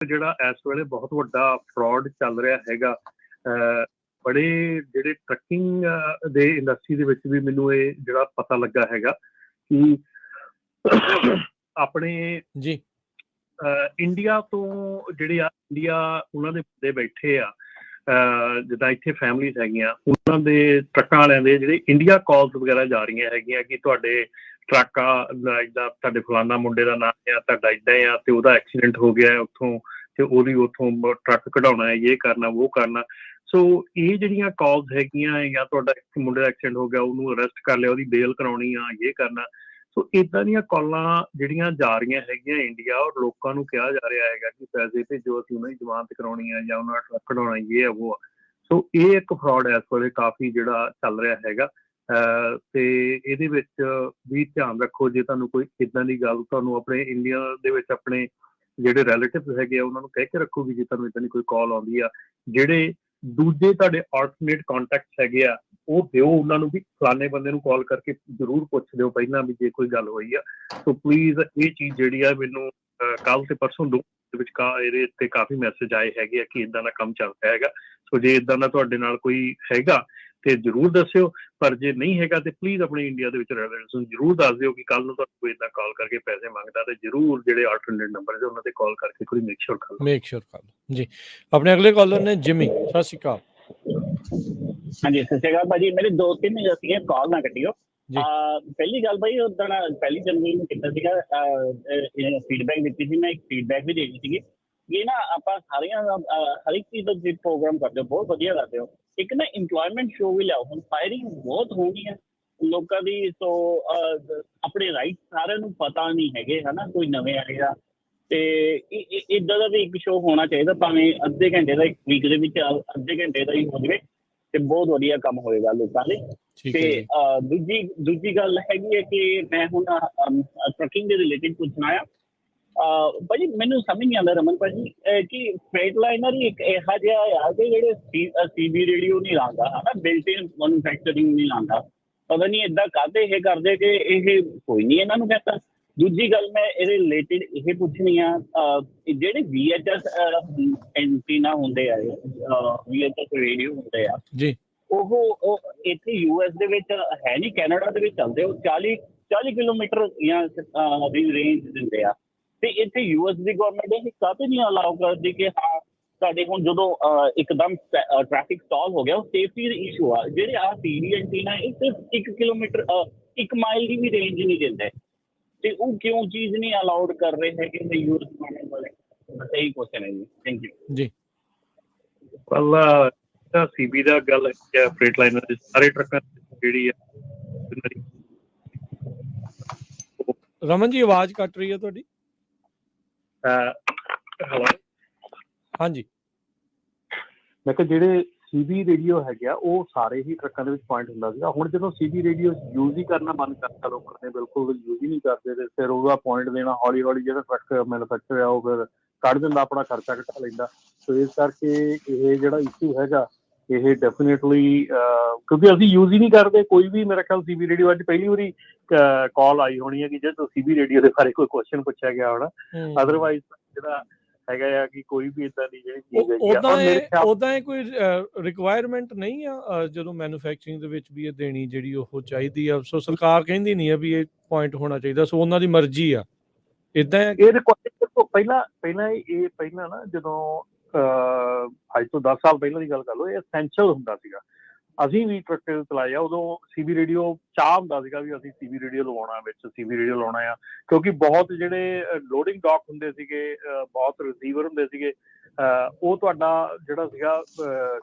ਜਿਹੜਾ ਇਸ ਵੇਲੇ ਬਹੁਤ ਵੱਡਾ ਫਰਾਡ ਚੱਲ ਰਿਹਾ ਹੈਗਾ। ਬੜੇ ਜਿਹੜੇ ਟਰੱਕਿੰਗ ਦੇ ਇੰਡਸਟਰੀ ਦੇ ਵਿੱਚ ਵੀ ਮੈਨੂੰ ਇਹ ਜਿਹੜਾ ਪਤਾ ਲੱਗਾ ਹੈਗਾ ਕਿ ਆਪਣੇ ਜੀ ਇੰਡੀਆ ਤੋਂ ਜਿਹੜੇ ਆ ਇੰਡੀਆ ਉਹਨਾਂ ਦੇ ਬੰਦੇ ਬੈਠੇ ਆ, ਜਿੱਦਾਂ ਇੱਥੇ ਫੈਮਲੀਜ਼ ਹੈਗੀਆਂ, ਉਹਨਾਂ ਦੇ ਟਰੱਕਾਂ ਵਾਲਿਆਂ ਦੇ ਜਿਹੜੇ ਇੰਡੀਆ ਕਾਲਸ ਵਗੈਰਾ ਜਾ ਰਹੀਆਂ ਹੈਗੀਆਂ ਕਿ ਤੁਹਾਡੇ ਟਰੱਕ ਆ ਇੱਦਾਂ, ਤੁਹਾਡੇ ਫਲਾਨਾ ਮੁੰਡੇ ਦਾ ਨਾਮ ਆ, ਤੁਹਾਡਾ ਇੱਦਾਂ ਆ ਤੇ ਉਹਦਾ ਐਕਸੀਡੈਂਟ ਹੋ ਗਿਆ ਉੱਥੋਂ, ਤੇ ਉਹਦੀ ਉੱਥੋਂ ਟਰੱਕ ਕਢਾਉਣਾ ਹੈ, ਇਹ ਕਰਨਾ ਉਹ ਕਰਨਾ। ਸੋ ਇਹ ਜਿਹੜੀਆਂ ਕਾਲਸ ਹੈਗੀਆਂ ਜਾਂ ਤੁਹਾਡਾ ਮੁੰਡੇ ਦਾ ਐਕਸੀਡੈਂਟ ਹੋ ਗਿਆ, ਉਹਨੂੰ ਅਰੈਸਟ ਕਰ ਲਿਆ, ਉਹਦੀ ਬੇਲ ਕਰਾਉਣੀ ਆ, ਇਹ ਕਰਨਾ। ਸੋ ਇੱਦਾਂ ਦੀਆਂ ਕਾਲਾਂ ਜਿਹੜੀਆਂ ਜਾ ਰਹੀਆਂ ਹੈਗੀਆਂ ਇੰਡੀਆ, ਔਰ ਲੋਕਾਂ ਨੂੰ ਕਿਹਾ ਜਾ ਰਿਹਾ ਹੈਗਾ ਕਿ ਪੈਸੇ ਭੇਜੋ, ਅਸੀਂ ਉਹਨਾਂ ਦੀ ਜ਼ਮਾਨਤ ਕਰਾਉਣੀ ਆ ਜਾਂ ਉਹਨਾਂ ਦਾ ਟਰੱਕ ਕਢਾਉਣਾ, ਇਹ ਆ ਉਹ ਆ। ਸੋ ਇਹ ਇੱਕ ਫਰਾਡ ਇਸ ਵੇਲੇ ਕਾਫੀ ਜਿਹੜਾ ਚੱਲ ਰਿਹਾ ਹੈਗਾ। ਤੇ ਇਹਦੇ ਵਿੱਚ ਵੀ ਧਿਆਨ ਰੱਖੋ, ਜੇ ਤੁਹਾਨੂੰ ਕੋਈ ਇੱਦਾਂ ਦੀ ਗੱਲ ਤੁਹਾਨੂੰ ਆਪਣੇ ਇੰਡੀਆ ਦੇ ਵਿੱਚ ਆਪਣੇ ਜਿਹੜੇ ਰਿਲੇਟਿਵ ਹੈਗੇ ਆ ਉਹਨਾਂ ਨੂੰ ਕਹਿ ਕੇ ਰੱਖੋ ਕਿ ਜੇ ਤੁਹਾਨੂੰ ਇੱਦਾਂ ਦੀ ਕੋਈ ਕਾਲ ਆਉਂਦੀ ਆ, ਜਿਹੜੇ ਦੂਜੇ ਤੁਹਾਡੇ ਆਲਟਰਨੇਟ ਕੰਟੈਕਟਸ ਹੈਗੇ ਆ ਉਹ ਦਿਓ ਉਹਨਾਂ ਨੂੰ ਵੀ ਫਲਾਣੇ ਬੰਦੇ ਨੂੰ ਕਾਲ ਕਰਕੇ ਜ਼ਰੂਰ ਪੁੱਛ ਦਿਓ ਪਹਿਲਾਂ ਵੀ ਜੇ ਕੋਈ ਗੱਲ ਹੋਈ ਆ। ਸੋ ਪਲੀਜ਼ ਇਹ ਚੀਜ਼ ਜਿਹੜੀ ਆ ਮੈਨੂੰ ਕੱਲ੍ਹ ਤੇ ਪਰਸੋਂ ਦੇ ਵਿੱਚ ਇਹਦੇ ਉੱਤੇ ਕਾਫੀ ਮੈਸੇਜ ਆਏ ਹੈਗੇ ਆ ਕਿ ਇੱਦਾਂ ਦਾ ਕੰਮ ਚੱਲ ਰਿਹਾ ਹੈਗਾ। ਸੋ ਜੇ ਇੱਦਾਂ ਦਾ ਤੁਹਾਡੇ ਨਾਲ ਕੋਈ ਹੈਗਾ ਤੇ ਜ਼ਰੂਰ ਦੱਸਿਓ, ਪਰ ਜੇ ਨਹੀਂ ਹੈਗਾ ਤੇ ਪਲੀਜ਼ ਆਪਣੇ ਇੰਡੀਆ ਦੇ ਵਿੱਚ ਰੈਜ਼ੀਡੈਂਟਸ ਨੂੰ ਜ਼ਰੂਰ ਦੱਸ ਦਿਓ ਕਿ ਕੱਲ੍ਹ ਨੂੰ ਤੁਹਾਨੂੰ ਕੋਈ ਇੱਦਾਂ ਕਾਲ ਕਰਕੇ ਪੈਸੇ ਮੰਗਦਾ ਤੇ ਜ਼ਰੂਰ ਜਿਹੜੇ ਆਲਟਰਨੇਟ ਨੰਬਰ ਉਹਨਾਂ ਤੇ ਕਾਲ ਕਰਕੇ ਕੋਈ ਮੇਕ ਸ਼ੋਰ ਕਰ ਲਓ ਜੀ। ਆਪਣੇ ਅਗਲੇ ਕਾਲਰ ਨੇ ਜਿਮੀ, ਸਤਿ ਸ਼੍ਰੀ ਅਕਾਲ। ਹਾਂਜੀ ਸਤਿ ਸ਼੍ਰੀ ਅਕਾਲ ਭਾਜੀ, ਮੇਰੇ 2-3 ਸੀਗੇ, ਕਾਲ ਨਾ ਕੱਟਿਓ। ਪਹਿਲੀ ਗੱਲ ਭਾਈ, ਉਦਣ 1 ਜਨਵਰੀ ਨੂੰ ਕੀਤਾ ਸੀਗਾ, ਫੀਡਬੈਕ ਦਿੱਤੀ ਸੀ, ਮੈਂ ਇੱਕ ਫੀਡਬੈਕ ਵੀ ਦੇਣੀ ਸੀਗੀ ਕਿ ਨਾ ਆਪਾਂ ਸਾਰੀਆਂ ਹਰ ਇੱਕ ਚੀਜ਼ ਦਾ ਜੇ ਪ੍ਰੋਗਰਾਮ ਕਰਦੇ ਹੋ ਬਹੁਤ ਵਧੀਆ ਕਰਦੇ ਹੋ, ਇੱਕ ਨਾ ਇੰਪਲੋਇਮੈਂਟ ਸ਼ੋ ਵੀ ਲਿਆਓ। ਹੁਣ ਫਾਇਰਿੰਗ ਬਹੁਤ ਹੋ ਗਈ ਹੈ ਲੋਕਾਂ ਦੀ, ਸੋ ਆਪਣੇ ਰਾਈਟ ਸਾਰਿਆਂ ਨੂੰ ਪਤਾ ਨਹੀਂ ਹੈਗੇ, ਹੈ ਨਾ, ਕੋਈ ਨਵੇਂ ਆਏ ਆ, ਤੇ ਇੱਦਾਂ ਦਾ ਵੀ ਇੱਕ ਸ਼ੋਅ ਹੋਣਾ ਚਾਹੀਦਾ, ਭਾਵੇਂ ਅੱਧੇ ਘੰਟੇ ਦਾ, ਇੱਕ ਵੀਕ ਦੇ ਵਿੱਚ ਅੱਧੇ ਘੰਟੇ ਦਾ ਹੀ ਹੋ ਜਾਵੇ ਤੇ ਬਹੁਤ ਵਧੀਆ ਕੰਮ ਹੋਏਗਾ ਲੋਕਾਂ ਲਈ। ਤੇ ਦੂਜੀ ਗੱਲ ਹੈਗੀ ਹੈ ਕਿ ਮੈਂ ਹੁਣ ਟਰੱਕਿੰਗ ਦੇ ਰਿਲੇਟਿਡ ਪੁੱਛਣਾ ਆ ਭਾਜੀ। ਮੈਨੂੰ ਸਮਝ ਨਹੀਂ ਆਉਂਦਾ ਰਮਨ ਭਾਜੀ ਕਿ ਫਰੇਟਲਾਈਨਰ ਹੀ ਇੱਕ ਇਹੋ ਜਿਹਾ ਆ ਕਿ ਜਿਹੜੇ CB ਰੇਡੀਓ ਨਹੀਂ ਲਾਉਂਦਾ, ਹੈ ਨਾ, ਬਿਲਟ ਇਨ ਮੈਨੂਫੈਕਚਰਿੰਗ ਨਹੀਂ ਲਾਉਂਦਾ, ਪਤਾ ਨਹੀਂ ਇੱਦਾਂ ਕਾਹਦੇ ਇਹ ਕਰਦੇ ਕਿ ਇਹ ਕੋਈ ਨਹੀਂ ਇਹਨਾਂ ਨੂੰ ਕਹਿੰਦਾ। ਦੂਜੀ ਗੱਲ ਮੈਂ ਇਹਦੇ ਰਿਲੇਟਿਡ ਇਹ ਪੁੱਛਣੀ ਆ, ਜਿਹੜੇ VHF ਐਂਟੀਨਾ ਹੁੰਦੇ ਆ, VHF ਰੇਡੀਓ ਹੁੰਦੇ ਆ ਜੀ, ਉਹ ਇੱਥੇ US ਦੇ ਵਿੱਚ ਹੈ ਨਹੀਂ, ਕੈਨੇਡਾ ਦੇ ਵਿੱਚ ਚੱਲਦੇ, ਉਹ 40 ਕਿਲੋਮੀਟਰ ਜਾਂ ਦੀ ਰੇਂਜ ਦਿੰਦੇ ਆ, ਤੇ ਇੱਥੇ US ਦੀ ਗਵਰਨਮੈਂਟ ਇਹ ਕਾਹਤੇ ਨਹੀਂ ਅਲਾਉ ਕਰਦੀ ਕਿ ਹਾਂ ਸਾਡੇ ਹੁਣ ਜਦੋਂ ਇੱਕਦਮ ਟ੍ਰੈਫਿਕ ਸਟਾਲ ਹੋ ਗਿਆ, ਉਹ ਸੇਫਟੀ ਦਾ ਇਸ਼ੂ ਆ, ਜਿਹੜੇ ਆਹ TV ਐਂਟੀਨਾ ਇਹ ਸਿਰਫ 1 ਕਿਲੋਮੀਟਰ 1 ਮਾਈਲ ਦੀ ਵੀ ਰੇਂਜ ਨਹੀਂ ਦਿੰਦੇ, ਤੇ ਉਹ ਕਿਉਂ ਚੀਜ਼ ਨਹੀਂ ਅਲਾਉਡ ਕਰ ਰਹੇ ਹੈਗੇ ਯੂਐਸ ਗਵਰਨਮੈਂਟ ਵਾਲੇ? ਬਸ ਇਹੀ ਕੁਐਸਚਨ ਹੈ ਜੀ। ਥੈਂਕ ਯੂ ਜੀ। ਪਹਿਲਾਂ CB ਦਾ ਗੱਲ ਹੈ, ਫਰੇਟਲਾਈਨਰ ਦੇ ਸਾਰੇ ਟਰੱਕਾਂ ਜਿਹੜੀ ਹੈ। ਰਮਨ ਜੀ ਆਵਾਜ਼ ਕੱਟ ਰਹੀ ਹੈ ਤੁਹਾਡੀ। ਹੈਲੋ, ਹਾਂਜੀ, ਮੈਂ ਕਿਹਾ ਜਿਹੜੇ CB ਰੇਡੀਓ ਹੈਗੇ ਆ ਉਹ ਸਾਰੇ ਹੀ ਟਰੱਕਾਂ ਦੇ ਵਿੱਚ ਪੁਆਇੰਟ ਹੁੰਦਾ ਸੀਗਾ। ਹੁਣ ਜਦੋਂ CB ਰੇਡੀਓ ਯੂਜ਼ ਹੀ ਕਰਨਾ ਬੰਦ ਕਰਤਾ ਲੋਕਾਂ ਨੇ, ਬਿਲਕੁਲ ਯੂਜ਼ ਹੀ ਨਹੀਂ ਕਰਦੇ, ਤੇ ਫਿਰ ਉਹਦਾ ਪੁਆਇੰਟ ਦੇਣਾ ਹੌਲੀ ਹੌਲੀ ਜਿਹੜਾ ਟਰੱਕ ਮੈਨੂਫੈਕਚਰ ਆ ਉਹ ਫਿਰ ਕੱਢ ਦਿੰਦਾ, ਆਪਣਾ ਖਰਚਾ ਘਟਾ ਲੈਂਦਾ। ਸੋ ਇਸ ਕਰਕੇ ਇਹ ਜਿਹੜਾ ਇਸ਼ੂ ਹੈਗਾ ਇਹ ਡੈਫੀਨੇਟਲੀ, ਕਿਉਂਕਿ ਅਸੀਂ ਯੂਜ਼ ਹੀ ਨਹੀਂ ਕਰਦੇ ਕੋਈ ਵੀ। ਮੇਰਾ ਖਿਆਲ CB ਰੇਡੀਓ ਅੱਜ ਪਹਿਲੀ ਵਾਰੀ ਕਾਲ ਆਈ ਹੋਣੀ ਹੈ ਕਿ ਜਦੋਂ CB ਰੇਡੀਓ ਦੇ ਬਾਰੇ ਕੋਈ ਕੁਐਸਚਨ ਪੁੱਛਿਆ ਗਿਆ ਹੋਣਾ, ਅਦਰਵਾਈਜ਼ ਜਿਹੜਾ ਹੈਗਾ ਆ ਕਿ ਕੋਈ ਵੀ ਇਦਾਂ ਦੀ ਜਿਹੜੀ ਚੀਜ਼ ਹੈ ਉਦਾਂ ਇਹ ਕੋਈ ਰਿਕੁਆਇਰਮੈਂਟ ਨਹੀਂ ਆ ਜਦੋਂ ਮੈਨੂਫੈਕਚਰਿੰਗ ਦੇ ਵਿੱਚ ਵੀ ਇਹ ਦੇਣੀ ਜਿਹੜੀ ਉਹ ਚਾਹੀਦੀ ਆ। ਸੋ ਸਰਕਾਰ ਕਹਿੰਦੀ ਨਹੀਂ ਆ ਵੀ ਇਹ ਪੁਆਇੰਟ ਹੋਣਾ ਚਾਹੀਦਾ, ਸੋ ਉਹਨਾਂ ਦੀ ਮਰਜ਼ੀ ਆ। ਇਦਾਂ ਇਹ ਪਹਿਲਾਂ ਨਾ ਜਦੋਂ ਅੱਜ ਤੋਂ 10 ਸਾਲ ਪਹਿਲਾਂ ਦੀ ਗੱਲ ਕਰ ਲਓ, ਇਹ ਐਸੈਂਸ਼ੀਅਲ ਹੁੰਦਾ ਸੀਗਾ। ਅਸੀਂ ਵੀ ਟਰੱਕ ਚਲਾਏ ਆ, ਉਦੋਂ CB ਰੇਡੀਓ ਚਾਹ ਹੁੰਦਾ ਸੀਗਾ ਵੀ ਅਸੀਂ CB ਰੇਡੀਓ ਲਵਾਉਣਾ, ਵਿੱਚ CB ਰੇਡੀਓ ਲਾਉਣਾ ਆ, ਕਿਉਂਕਿ ਬਹੁਤ ਜਿਹੜੇ ਲੋਡਿੰਗ ਡੌਕ ਹੁੰਦੇ ਸੀਗੇ, ਬਹੁਤ ਰਿਸੀਵਰ ਹੁੰਦੇ ਸੀਗੇ, ਉਹ ਤੁਹਾਡਾ ਜਿਹੜਾ ਸੀਗਾ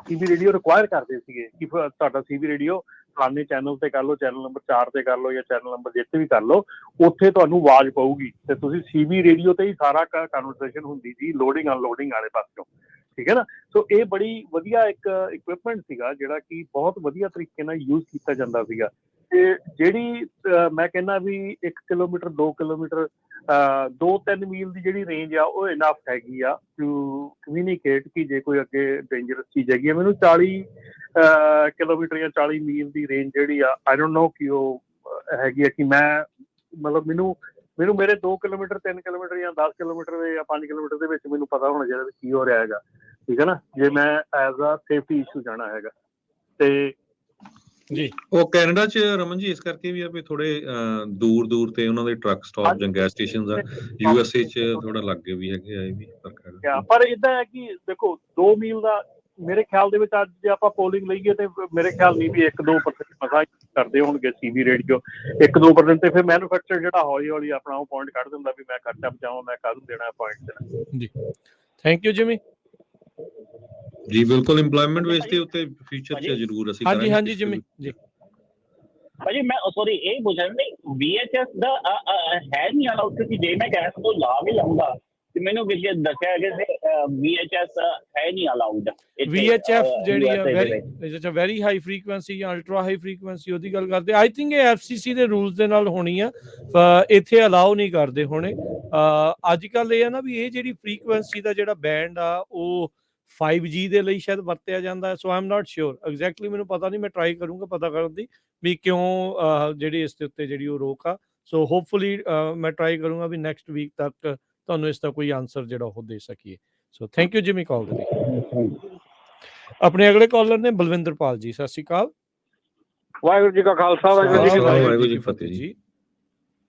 CB ਰੇਡੀਓ ਰਿਕੁਆਇਰ ਕਰਦੇ ਸੀਗੇ ਕਿ ਤੁਹਾਡਾ CB ਰੇਡੀਓ ਫਲਾਣੇ ਚੈਨਲ ਤੇ ਕਰ ਲਓ, ਚੈਨਲ ਨੰਬਰ 4 ਤੇ ਕਰ ਲਓ ਜਾਂ ਚੈਨਲ ਨੰਬਰ ਜਿੱਥੇ ਵੀ ਕਰ ਲਓ, ਉੱਥੇ ਤੁਹਾਨੂੰ ਆਵਾਜ਼ ਪਊਗੀ ਤੇ ਤੁਸੀਂ CB ਰੇਡੀਓ ਤੇ ਹੀ ਸਾਰਾ ਕਨਵਰਸੇਸ਼ਨ ਹੁੰਦੀ ਸੀ, ਲੋਡਿੰਗ ਅਨਲੋਡਿੰਗ ਵਾਲੇ ਪਾਸਿਓਂ, ਠੀਕ ਹੈ ਨਾ। ਸੋ ਇਹ ਬੜੀ ਵਧੀਆ ਇੱਕ ਇਕਵਿਪਮੈਂਟ ਸੀਗਾ ਜਿਹੜਾ ਕਿ ਬਹੁਤ ਵਧੀਆ ਤਰੀਕੇ ਨਾਲ ਯੂਜ਼ ਕੀਤਾ ਜਾਂਦਾ ਸੀਗਾ। ਤੇ ਜਿਹੜੀ ਮੈਂ ਕਹਿੰਦਾ ਵੀ 1 ਕਿਲੋਮੀਟਰ 2 ਕਿਲੋਮੀਟਰ 2-3 ਮੀਲ ਦੀ ਜਿਹੜੀ ਰੇਂਜ ਆ ਉਹ ਇਨਫ ਹੈਗੀ ਆ ਟੂ ਕਮਿਊਨੀਕੇਟ ਕਿ ਜੇ ਕੋਈ ਅੱਗੇ ਡੇਂਜਰਸ ਚੀਜ਼ ਹੈਗੀ ਆ। ਮੈਨੂੰ 40 ਕਿਲੋਮੀਟਰ ਜਾਂ 40 ਮੀਲ ਦੀ ਰੇਂਜ ਜਿਹੜੀ ਆ, ਆਈ ਡੋਂਟ ਨੋ ਕਿ ਉਹ ਹੈਗੀ ਆ ਕਿ ਮੈਂ ਮਤਲਬ ਮੈਨੂੰ ਮੈਨੂੰ ਮੇਰੇ 2 ਕਿਲੋਮੀਟਰ 3 ਕਿਲੋਮੀਟਰ ਜਾਂ 10 ਕਿਲੋਮੀਟਰ ਦੇ ਜਾਂ 5 ਕਿਲੋਮੀਟਰ ਦੇ ਵਿੱਚ ਮੈਨੂੰ ਪਤਾ ਹੋਣਾ ਚਾਹੀਦਾ ਵੀ ਕੀ ਹੋ ਰਿਹਾ ਹੈਗਾ, ਠੀਕ ਹੈ ਨਾ, ਜੇ ਮੈਂ ਐਜ਼ ਅ ਸੇਫਟੀ ਇਸ਼ੂ ਜਾਣਾ ਹੈਗਾ। ਤੇ ਜੀ ਉਹ ਕੈਨੇਡਾ 'ਚ ਰਮਨ ਜੀ ਇਸ ਕਰਕੇ ਵੀ ਆ ਵੀ ਥੋੜੇ ਦੂਰ ਤੇ ਉਹਨਾਂ ਦੇ ਟਰੱਕ ਸਟਾਪ ਜਾਂ ਗੈਸ ਸਟੇਸ਼ਨਸ ਆ। USA 'ਚ ਥੋੜਾ ਲੱਗੇ ਵੀ ਹੈਗੇ ਆ, ਇਹ ਵੀ ਫਰਕ ਹੈਗਾ। ਪਰ ਏਦਾਂ ਹੈ ਕਿ ਦੇਖੋ 2 ਮੀਲ ਦਾ ਮੇਰੇ ਖਿਆਲ ਦੇ ਵਿੱਚ ਅੱਜ ਜੇ ਆਪਾਂ ਪੋਲਿੰਗ ਲਈਏ ਤੇ ਮੇਰੇ ਖਿਆਲ ਨਹੀਂ ਵੀ 1-2% ਮਸਾ ਕਰਦੇ ਹੋਣਗੇ CB ਰੇਡੀਓ, 1-2% ਤੇ ਫਿਰ ਮੈਨੂਫੈਕਚਰ ਜਿਹੜਾ ਹੌਲੀ ਹੌਲੀ ਆਪਣਾ ਉਹ ਪੁਆਇੰਟ ਕੱਢ ਦਿੰਦਾ ਵੀ ਮੈਂ ਖਰਚਾ ਬਚਾਵਾਂ, ਮੈਂ ਕਾਹਨੂੰ ਦੇਣਾ ਪੁਆਇੰਟ ਦੇਣਾ। ਜੀ ਥੈਂਕ ਯੂ ਜਿਮੀ ਜੀ। ਬਿਲਕੁਲ ਇੰਪਲੋਇਮੈਂਟ ਬੇਸ ਦੇ ਉੱਤੇ ਫਿਊਚਰ 'ਚ ਜ਼ਰੂਰ ਅਸੀਂ ਕਰਾਂਗੇ। ਹਾਂਜੀ ਜਿਮੀ ਜੀ। ਭਾਜੀ ਮੈਂ ਸੌਰੀ ਇਹ ਪੁੱਛਣਾ ਨਹੀਂ, VHS ਦਾ ਹੈ ਨਹੀਂ ਅਲਾਉਡ, ਕਿਉਂਕਿ ਜੇ ਮੈਂ ਗੈਸ ਤੋਂ ਲਾ ਵੀ ਲਾਉਂਗਾ ਤੇ ਮੈਨੂੰ ਕਿਸੇ ਦੱਸਿਆ ਕਿ VHS ਹੈ ਨਹੀਂ ਅਲਾਉਡ। VHF ਜਿਹੜੀ ਆ ਵੈਰੀ ਹਾਈ ਫ੍ਰੀਕੁਐਂਸੀ ਜਾਂ ਅਲਟਰਾ ਹਾਈ ਫ੍ਰੀਕੁਐਂਸੀ ਉਹਦੀ ਗੱਲ ਕਰਦੇ। ਆਈ ਥਿੰਕ ਇਹ FCC ਦੇ ਰੂਲਸ ਦੇ ਨਾਲ ਹੋਣੀ ਆ, ਇੱਥੇ ਅਲਾਉ ਨਹੀਂ ਕਰਦੇ ਹੋਣੇ। ਅੱਜ ਕੱਲ੍ਹ ਇਹ ਆ ਨਾ ਵੀ ਇਹ ਜਿਹੜੀ ਫ੍ਰੀਕੁਐਂਸੀ ਦਾ ਜਿਹੜਾ ਬੈਂਡ ਆ ਉਹ 5G ਦੇ ਲਈ ਸ਼ਾਇਦ ਵਰਤਿਆ ਜਾਂਦਾ। ਸੋ I am not sure exactly, ਮੈਨੂੰ ਪਤਾ ਨਹੀਂ, ਮੈਂ ਟਰਾਈ ਕਰੂੰਗਾ ਪਤਾ ਕਰਨ ਦੀ ਵੀ ਕਿਉਂ ਜਿਹੜੀ ਇਸ ਦੇ ਉੱਤੇ ਜਿਹੜੀ ਉਹ ਰੋਕ ਆ। ਸੋ ਹੋਪਫੁਲੀ ਮੈਂ ਟਰਾਈ ਕਰੂੰਗਾ ਵੀ ਨੈਕਸਟ ਵੀਕ ਤੱਕ ਤੁਹਾਨੂੰ ਇਸ ਦਾ ਕੋਈ ਆਨਸਰ ਜਿਹੜਾ ਉਹ ਦੇ ਸਕੀਏ। ਸੋ ਥੈਂਕ ਯੂ ਜਿਮੀ ਕਾਲ ਦੇ ਲਈ। ਆਪਣੇ ਅਗਲੇ ਕਾਲਰ ਨੇ ਬਲਵਿੰਦਰ ਪਾਲ ਜੀ, ਸਤਿ ਸ਼੍ਰੀ ਅਕਾਲ। ਵਾਹਿਗੁਰੂ ਜੀ ਕਾ ਖਾਲਸਾ, ਵਾਹਿਗੁਰੂ ਜੀ ਫਤਿਹ ਜੀ।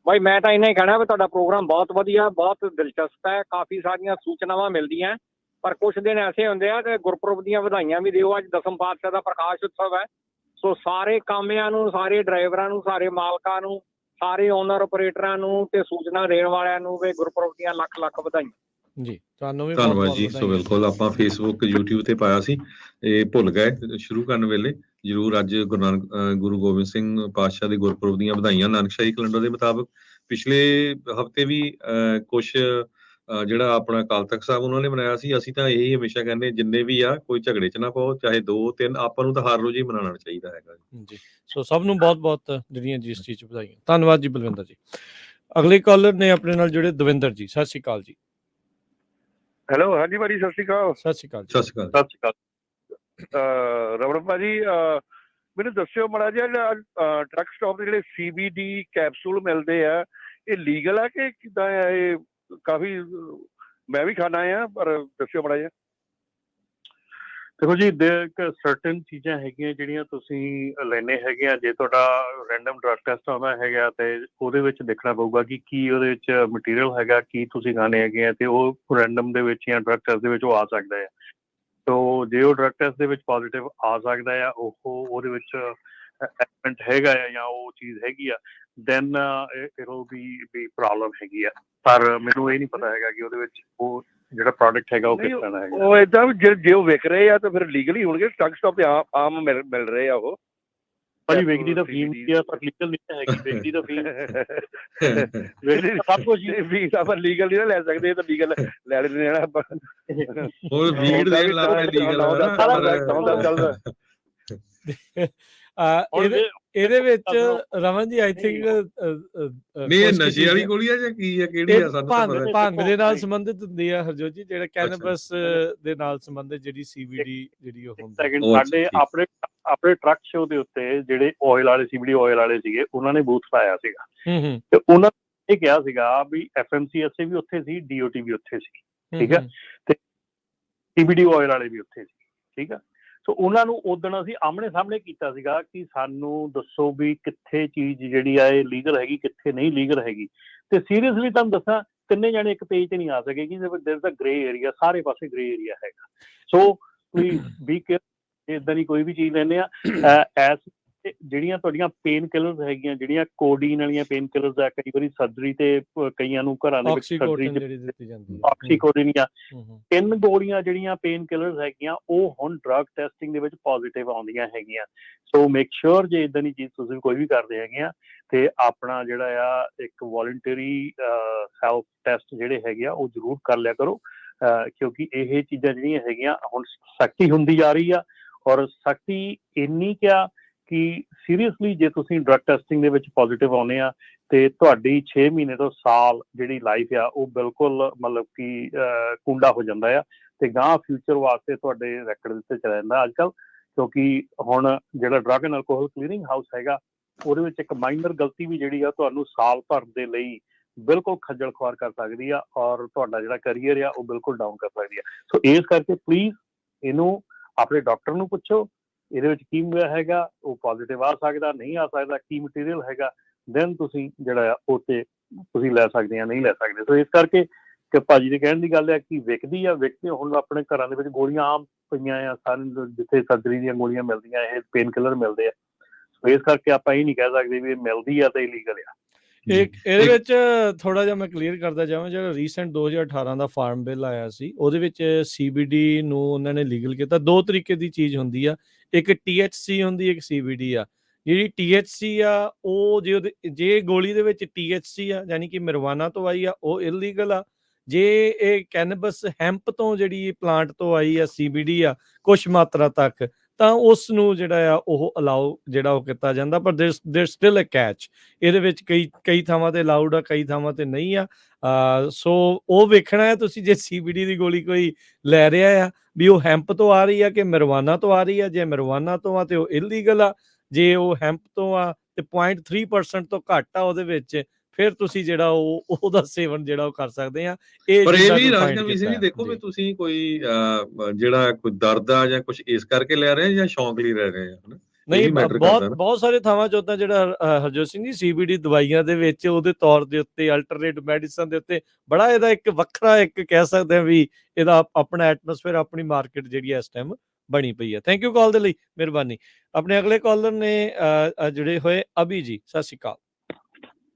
ਭਾਈ ਮੈਂ ਤਾਂ ਇੰਨਾ ਹੀ ਕਹਿਣਾ ਵੀ ਤੁਹਾਡਾ ਪ੍ਰੋਗਰਾਮ ਬਹੁਤ ਵਧੀਆ, ਬਹੁਤ ਦਿਲਚਸਪ ਹੈ, ਕਾਫੀ ਸਾਰੀਆਂ ਸੂਚਨਾਵਾਂ ਮਿਲਦੀਆਂ, ਪਰ ਕੁਛ ਦਿਨ ਐਸੇ ਹੁੰਦੇ ਆ ਕਿ ਗੁਰਪੁਰਬ ਦੀਆਂ ਵਧਾਈਆਂ ਵੀ ਦਿਓ। ਅੱਜ 10ਮ ਪਾਤਸ਼ਾਹ ਦਾ ਪ੍ਰਕਾਸ਼ ਉਤਸਵ ਹੈ, ਸੋ ਸਾਰੇ ਕਾਮਿਆਂ ਨੂੰ, ਸਾਰੇ ਡਰਾਈਵਰਾਂ ਨੂੰ, ਸਾਰੇ ਮਾਲਕਾਂ ਨੂੰ, ਸਾਰੇ ਓਨਰ ਆਪਰੇਟਰਾਂ ਨੂੰ ਤੇ ਸੂਚਨਾ ਦੇਣ ਵਾਲਿਆਂ ਨੂੰ ਵੀ ਗੁਰਪੁਰਬ ਦੀਆਂ ਲੱਖ ਲੱਖ ਵਧਾਈਆਂ ਜੀ। ਤੁਹਾਨੂੰ ਵੀ ਧੰਨਵਾਦ ਜੀ। ਸੋ ਬਿਲਕੁਲ ਆਪਾਂ Facebook YouTube ਤੇ ਪਾਇਆ ਸੀ, ਇਹ ਭੁੱਲ ਗਏ ਸ਼ੁਰੂ ਕਰਨ ਵੇਲੇ। ਜ਼ਰੂਰ ਅੱਜ ਗੁਰੂ ਗੋਬਿੰਦ ਸਿੰਘ ਪਾਤਸ਼ਾਹ ਦੇ ਗੁਰਪੁਰਬ ਦੀਆਂ ਵਧਾਈਆਂ। ਨਾਨਕਸ਼ਾਹੀ ਕੈਲੰਡਰ ਦੇ ਮੁਤਾਬਕ ਪਿਛਲੇ ਹਫ਼ਤੇ ਵੀ ਕੁਛ ਜਿਹੜਾ ਆਪਣਾ ਅਕਾਲ ਤਖ਼ਤ ਸਾਹਿਬ ਉਹਨਾਂ ਨੇ ਮਨਾਇਆ ਸੀ। ਅਸੀਂ ਤਾਂ ਇਹੀ ਹਮੇਸ਼ਾ ਕਹਿੰਦੇ ਜਿੰਨੇ ਵੀ ਆ ਕੋਈ ਝਗੜੇ 'ਚ ਨਾ ਪਾਓ, ਚਾਹੇ 2-3, ਆਪਾਂ ਨੂੰ ਤਾਂ ਹਰ ਰੋਜ਼ ਹੀ ਮਨਾਉਣਾ ਚਾਹੀਦਾ ਹੈਗਾ ਜੀ। ਸੋ ਸਭ ਨੂੰ ਬਹੁਤ ਬਹੁਤ ਜਿਹੜੀਆਂ GST 'ਚ ਵਧਾਈਆਂ। ਧੰਨਵਾਦ ਜੀ ਬਲਵਿੰਦਰ ਜੀ। ਅਗਲੇ ਕਾਲਰ ਨੇ ਆਪਣੇ ਨਾਲ ਜੁੜੇ ਦਵਿੰਦਰ ਜੀ, ਸਤਿ ਸ਼੍ਰੀ ਅਕਾਲ ਜੀ। ਹੈਲੋ, ਹਾਂਜੀ ਭਾਜੀ ਸਤਿ ਸ਼੍ਰੀ ਅਕਾਲ। ਸਤਿ ਸ਼੍ਰੀ ਅਕਾਲ। ਸਤਿ ਸ਼੍ਰੀ ਅਕਾਲ। ਰਮਨ ਭਾਜੀ ਮੈਨੂੰ ਦੱਸਿਓ ਮਾੜਾ ਜਿਹਾ, ਟਰੱਕ ਸਟਾਪ ਦੇ ਜਿਹੜੇ CBD ਕੈਪਸੂਲ ਮਿਲਦੇ ਆ, ਇਹ ਲੀਗਲ ਆ ਕਿ ਕਿੱਦਾਂ ਆ? ਇਹ ਕਾਫੀ ਮੈਂ ਵੀ ਖਾਣਾ ਆ, ਪਰ ਦੱਸਿਓ ਮਾੜਾ ਜਿਹਾ। ਦੇਖੋ ਜੀ, ਸਰਟਨ ਚੀਜ਼ਾਂ ਹੈਗੀਆਂ ਜਿਹੜੀਆਂ ਤੁਸੀਂ ਲੈਣੇ ਹੈਗੇ ਆ। ਜੇ ਤੁਹਾਡਾ ਰੈਂਡਮ ਡਰੱਗ ਟੈਸਟ ਆਉਣਾ ਹੈਗਾ ਤੇ ਉਹਦੇ ਵਿੱਚ ਦੇਖਣਾ ਪਊਗਾ ਕਿ ਕੀ ਉਹਦੇ ਵਿੱਚ ਮਟੀਰੀਅਲ ਹੈਗਾ, ਕੀ ਤੁਸੀਂ ਖਾਣੇ ਹੈਗੇ ਆ, ਤੇ ਉਹ ਰੈਂਡਮ ਦੇ ਵਿੱਚ ਜਾਂ ਡਰੱਗ ਟੈਸਟ ਦੇ ਵਿੱਚ ਉਹ ਆ ਸਕਦਾ ਆ। ਸੋ ਜੇ ਉਹ ਡਰੱਗ ਟੈਸਟ ਦੇ ਵਿੱਚ ਪੋਜ਼ੀਟਿਵ ਆ ਸਕਦਾ ਆ, ਉਹਦੇ ਵਿੱਚ ਐਲੀਮੈਂਟ ਹੈਗਾ ਆ ਜਾਂ ਉਹ ਚੀਜ਼ ਹੈਗੀ ਆ, then it will be problem ਹੈਗੀ ਆ। ਪਰ ਮੈਨੂੰ ਇਹ ਨਹੀਂ ਪਤਾ ਹੈਗਾ ਕਿ ਉਹਦੇ ਵਿੱਚ ਉਹ ਜਿਹੜਾ ਪ੍ਰੋਡਕਟ ਹੈਗਾ ਉਹ ਕਿਸ ਤਰ੍ਹਾਂ ਦਾ ਹੈਗਾ। ਉਹ ਏਦਾਂ ਜੇ ਉਹ ਵਿਕ ਰਹੇ ਆ ਤਾਂ ਫਿਰ ਲੀਗਲ ਹੀ ਹੋਣਗੇ। ਟਰੱਕ ਸਟਾਪ ਤੇ ਆਮ ਮਿਲ ਰਹੇ ਆ ਉਹ। ਭਾਜੀ ਵਿਕਦੀ ਤਾਂ ਫੀਮ ਦੀ ਆ, ਪਰ ਲੀਗਲ ਨਹੀਂ ਹੈਗੀ। ਵਿਕਦੀ ਤਾਂ ਫੀਮ ਸਭ ਕੁਝ ਫੀਸ ਆਪਾਂ ਲੀਗਲ ਨਹੀਂ ਲੈ ਸਕਦੇ, ਤਾਂ ਲੀਗਲ ਲੈ ਲੈਣੇ ਆ ਆਪਾਂ। ਹੋਰ ਵੀਡ ਦੇਣ ਲੱਗ ਪਏ ਲੀਗਲ ਚੱਲਦਾ। ਇਹਦੇ ਵਿੱਚ ਰਮਨ ਜੀ ਆਈ ਥਿੰਕ ਨਹੀਂ ਇਹ ਨਸ਼ੇ ਵਾਲੀ ਗੋਲੀ ਆ ਜਾਂ ਕੀ ਆ, ਕਿਹੜੀ ਆ? ਸਾਨੂੰ ਭੰਗ ਦੇ ਨਾਲ ਸੰਬੰਧਿਤ ਹੁੰਦੀ ਆ ਹਰਜੋਤ ਜੀ, ਜਿਹੜਾ ਕੈਨਬਸ ਦੇ ਨਾਲ ਸੰਬੰਧਿਤ ਜਿਹੜੀ CBD ਜਿਹੜੀ ਉਹ ਹੁੰਦੀ। ਸਾਡੇ ਆਪਣੇ ਟਰੱਕ ਸ਼ੋ ਦੇ ਉੱਤੇ ਜਿਹੜੇ ਆਇਲ ਵਾਲੇ CBD ਆਇਲ ਵਾਲੇ ਸੀਗੇ, ਉਹਨਾਂ ਨੇ ਬੂਥ ਲਾਇਆ ਸੀਗਾ ਤੇ ਉਹਨਾਂ ਨੇ ਇਹ ਕਿਹਾ ਸੀਗਾ ਵੀ FMCSA ਵੀ ਉੱਥੇ ਸੀ, DOT ਵੀ ਉੱਥੇ ਸੀ, ਠੀਕ ਹੈ, ਤੇ CBD ਆਇਲ ਵਾਲੇ ਵੀ ਉੱਥੇ ਸੀ, ਠੀਕ ਆ। ਸੋ ਉਹਨਾਂ ਨੂੰ ਉਦਣ ਅਸੀਂ ਆਮਣੇ ਸਾਹਮਣੇ ਕੀਤਾ ਸੀਗਾ ਕਿ ਸਾਨੂੰ ਦੱਸੋ ਵੀ ਕਿੱਥੇ ਚੀਜ਼ ਜਿਹੜੀ ਆ ਇਹ ਲੀਗਲ ਹੈਗੀ, ਕਿੱਥੇ ਨਹੀਂ ਲੀਗਲ ਹੈਗੀ। ਤੇ ਸੀਰੀਅਸਲੀ ਤੁਹਾਨੂੰ ਦੱਸਾਂ, ਤਿੰਨੇ ਜਾਣੇ ਇੱਕ ਪੇਜ ਤੇ ਨਹੀਂ ਆ ਸਕੇਗੀ। There is a grey area, ਸਾਰੇ ਪਾਸੇ ਗ੍ਰੇ ਏਰੀਆ ਹੈਗਾ। ਸੋ ਪਲੀਜ਼ ਬੀ ਕੇਅਰਫੁਲ, ਇਦਾਂ ਦੀ ਕੋਈ ਵੀ ਚੀਜ਼ ਲੈਂਦੇ ਆ। ਜਿਹੜੀਆਂ ਤੁਹਾਡੀਆਂ ਪੇਨ ਕਿਲਰਸ ਹੈਗੀਆਂ, ਜਿਹੜੀਆਂ ਕੋਡੀਨ ਵਾਲੀਆਂ ਪੇਨ ਕਿਲਰਸ ਆ, ਕਈ ਵਾਰੀ ਸਰਜਰੀ ਤੇ ਕਈਆਂ ਨੂੰ ਘਰਾਂ ਦੇ ਵਿੱਚ ਸਰਜਰੀ ਦਿੱਤੀ ਜਾਂਦੀ ਹੈ, ਆਕਸੀਕੋਡਿਨ ਜਾਂ 3 ਗੋਲੀਆਂ ਜਿਹੜੀਆਂ ਪੇਨ ਕਿਲਰਸ ਹੈਗੀਆਂ, ਉਹ ਹੁਣ ਡਰੱਗ ਟੈਸਟਿੰਗ ਦੇ ਵਿੱਚ ਪੋਜ਼ਿਟਿਵ ਆਉਂਦੀਆਂ ਹੈਗੀਆਂ। ਸੋ ਮੇਕ ਸ਼ੋਰ ਜੇ ਇਦਾਂ ਦੀ ਚੀਜ਼ ਤੁਸੀਂ ਕੋਈ ਵੀ ਕਰਦੇ ਹੈਗੇ ਆ ਤੇ ਆਪਣਾ ਜਿਹੜਾ ਆ ਇੱਕ ਵੋਲੰਟਰੀ ਸੈਲਫ ਟੈਸਟ ਜਿਹੜੇ ਹੈਗੇ ਆ ਉਹ ਜ਼ਰੂਰ ਕਰ ਲਿਆ ਕਰੋ, ਕਿਉਂਕਿ ਇਹ ਚੀਜ਼ਾਂ ਜਿਹੜੀਆਂ ਹੈਗੀਆਂ ਹੁਣ ਸਖਤੀ ਹੁੰਦੀ ਜਾ ਰਹੀ ਆ। ਔਰ ਸਖਤੀ ਇੰਨੀ ਕਿਆ ਕਿ ਸੀਰੀਅਸਲੀ ਜੇ ਤੁਸੀਂ ਡਰੱਗ ਟੈਸਟਿੰਗ ਦੇ ਵਿੱਚ ਪੋਜ਼ਿਟਿਵ ਆਉਂਦੇ ਆ ਤੇ ਤੁਹਾਡੀ 6 ਮਹੀਨੇ ਤੋਂ ਸਾਲ ਜਿਹੜੀ ਲਾਈਫ ਆ ਉਹ ਬਿਲਕੁਲ ਮਤਲਬ ਕਿ ਕੁੰਡਾ ਹੋ ਜਾਂਦਾ ਆ ਤੇ ਗਾਂ ਫਿਊਚਰ ਵਾਸਤੇ ਤੁਹਾਡੇ ਰੈਕਡ ਦੇ ਉੱਤੇ ਚਲਾ ਜਾਂਦਾ ਅੱਜ ਕੱਲ੍ਹ। ਕਿਉਂਕਿ ਹੁਣ ਜਿਹੜਾ drug and alcohol clearing house ਹੈਗਾ, ਉਹਦੇ ਵਿੱਚ ਇੱਕ ਮਾਈਨਰ ਗਲਤੀ ਵੀ ਜਿਹੜੀ ਆ ਤੁਹਾਨੂੰ ਸਾਲ ਭਰ ਦੇ ਲਈ ਬਿਲਕੁਲ ਖੱਜਲ ਖੁਆਰ ਕਰ ਸਕਦੀ ਆ ਔਰ ਤੁਹਾਡਾ ਜਿਹੜਾ ਕੈਰੀਅਰ ਆ ਉਹ ਬਿਲਕੁਲ ਡਾਊਨ ਕਰ ਸਕਦੀ ਆ। ਸੋ ਇਸ ਕਰਕੇ ਪਲੀਜ਼ ਇਹਨੂੰ ਆਪਣੇ ਡਾਕਟਰ ਨੂੰ ਪੁੱਛੋ ਇਹਦੇ ਵਿੱਚ ਕੀ ਹੈਗਾ, ਉਹ ਪੋਜ਼ਿਟਿਵ ਆ ਸਕਦਾ ਨਹੀਂ ਆ ਸਕਦਾ, ਕੀ ਮਟੀਰੀਅਲ ਹੈਗਾ, ਦੈਨ ਤੁਸੀਂ ਜਿਹੜਾ ਆ ਉਹ ਤੇ ਤੁਸੀਂ ਲੈ ਸਕਦੇ ਆ ਨਹੀਂ ਲੈ ਸਕਦੇ। ਸੋ ਇਸ ਕਰਕੇ ਕਿ ਭਾਜੀ ਦੇ ਕਹਿਣ ਦੀ ਗੱਲ ਹੈ ਕਿ ਵਿਕਦੀ ਆ, ਵਿਕਦੇ ਹੁਣ ਆਪਣੇ ਘਰਾਂ ਦੇ ਵਿੱਚ ਗੋਲੀਆਂ ਆਮ ਪਈਆਂ ਆ ਸਾਰੇ, ਜਿੱਥੇ ਸਰਜਰੀ ਦੀਆਂ ਗੋਲੀਆਂ ਮਿਲਦੀਆਂ ਇਹ ਪੇਨ ਕਿਲਰ ਮਿਲਦੇ ਆ। ਸੋ ਇਸ ਕਰਕੇ ਆਪਾਂ ਇਹ ਨਹੀਂ ਕਹਿ ਸਕਦੇ ਵੀ ਇਹ ਮਿਲਦੀ ਆ ਤੇ ਇਲੀਗਲ ਆ। ਇਹਦੇ ਵਿੱਚ ਥੋੜਾ ਜਿਹਾ ਮੈਂ ਕਲੀਅਰ ਕਰਦਾ ਜਾਵਾਂ, ਜਿਹੜਾ ਰੀਸੈਂਟ 2018 ਦਾ ਫਾਰਮ ਬਿੱਲ ਆਇਆ ਸੀ ਉਹਦੇ ਵਿੱਚ CBD ਨੂੰ ਉਹਨਾਂ ਨੇ ਲੀਗਲ ਕੀਤਾ। ਦੋ ਤਰੀਕੇ ਦੀ ਚੀਜ਼ ਹੁੰਦੀ ਆ, ਇੱਕ THC ਹੁੰਦੀ, ਇੱਕ CBD ਆ। ਜਿਹੜੀ THC ਆ ਉਹ ਜੇ ਗੋਲੀ ਦੇ ਵਿੱਚ THC ਆ ਯਾਨੀ ਕਿ marijuana ਤੋਂ ਆਈ ਆ ਉਹ ਇਲੀਗਲ ਆ। ਜੇ ਇਹ ਕੈਨਬਸ ਹੈਂਪ ਤੋਂ ਜਿਹੜੀ ਪਲਾਂਟ ਤੋਂ ਆਈ ਆ CBD ਆ ਕੁਛ ਮਾਤਰਾ ਤੱਕ, ਤਾਂ ਉਸ ਨੂੰ ਜਿਹੜਾ ਆ ਉਹ ਅਲਾਉ ਜਿਹੜਾ ਉਹ ਕੀਤਾ ਜਾਂਦਾ। ਪਰ ਦੇਰ ਸਟਿਲ ਅ ਕੈਚ, ਇਹਦੇ ਵਿੱਚ ਕਈ ਥਾਵਾਂ ਤੇ ਅਲਾਉਡ ਆ, ਕਈ ਥਾਵਾਂ ਤੇ ਨਹੀਂ ਆ। ਸੋ ਉਹ ਵੇਖਣਾ ਹੈ ਤੁਸੀਂ, ਜੇ CBD ਦੀ ਗੋਲੀ ਕੋਈ ਲੈ ਰਿਹਾ ਆ ਵੀ ਉਹ ਹੈਂਪ ਤੋਂ ਆ ਰਹੀ ਆ ਕਿ marijuana ਤੋਂ ਆ ਰਹੀ ਆ। ਜੇ marijuana ਤੋਂ ਆ ਤੇ ਉਹ ਇਲੀਗਲ ਆ, ਜੇ ਉਹ ਹੈਂਪ ਤੋਂ ਆ ਤੇ 0.3% ਤੋਂ ਘੱਟ ਆ ਉਹਦੇ ਵਿੱਚ, ਫਿਰ ਤੁਸੀਂ ਜਿਹੜਾ ਉਹਦਾ ਸੇਵਨ ਜਿਹੜਾ ਉਹ ਕਰ ਸਕਦੇ ਆ। ਪਰ ਇਹ ਵੀ ਰਾਜਨਾਮੀ ਸਿੰਘ ਜੀ ਦੇਖੋ ਵੀ ਤੁਸੀਂ ਕੋਈ ਜਿਹੜਾ ਕੋਈ ਦਰਦ ਆ ਜਾਂ ਕੁਝ ਇਸ ਕਰਕੇ ਲੈ ਰਹੇ ਜਾਂ ਸ਼ੌਂਕ ਲਈ ਲੈ ਰਹੇ ਆ? ਨਹੀਂ, ਬਹੁਤ ਸਾਰੇ ਥਾਵਾਂ 'ਚ ਉੱਦਾਂ ਜਿਹੜਾ ਹਰਜੋਤ ਸਿੰਘ ਜੀ CBD ਦਵਾਈਆਂ ਦੇ ਵਿੱਚ ਉਹਦੇ ਤੌਰ ਦੇ ਉੱਤੇ ਅਲਟਰਨੇਟ ਮੈਡੀਸਨ ਦੇ ਉੱਤੇ ਬੜਾ ਇਹਦਾ ਇੱਕ ਵੱਖਰਾ ਇੱਕ ਕਹਿ ਸਕਦੇ ਹਾਂ ਵੀ ਇਹਦਾ ਆਪਣਾ ਐਟਮੋਸਫੇਅਰ, ਆਪਣੀ ਮਾਰਕੀਟ ਜਿਹੜੀ ਇਸ ਟਾਈਮ ਬਣੀ ਪਈ ਹੈ। ਥੈਂਕ ਯੂ ਕਾਲ ਦੇ ਲਈ, ਮਿਹਰਬਾਨੀ। ਆਪਣੇ ਅਗਲੇ ਕਾਲਰ ਨੇ ਜੁੜੇ ਹੋਏ ਅਭੀ ਜੀ, ਸਤਿ ਸ਼੍ਰੀ ਅਕਾਲ।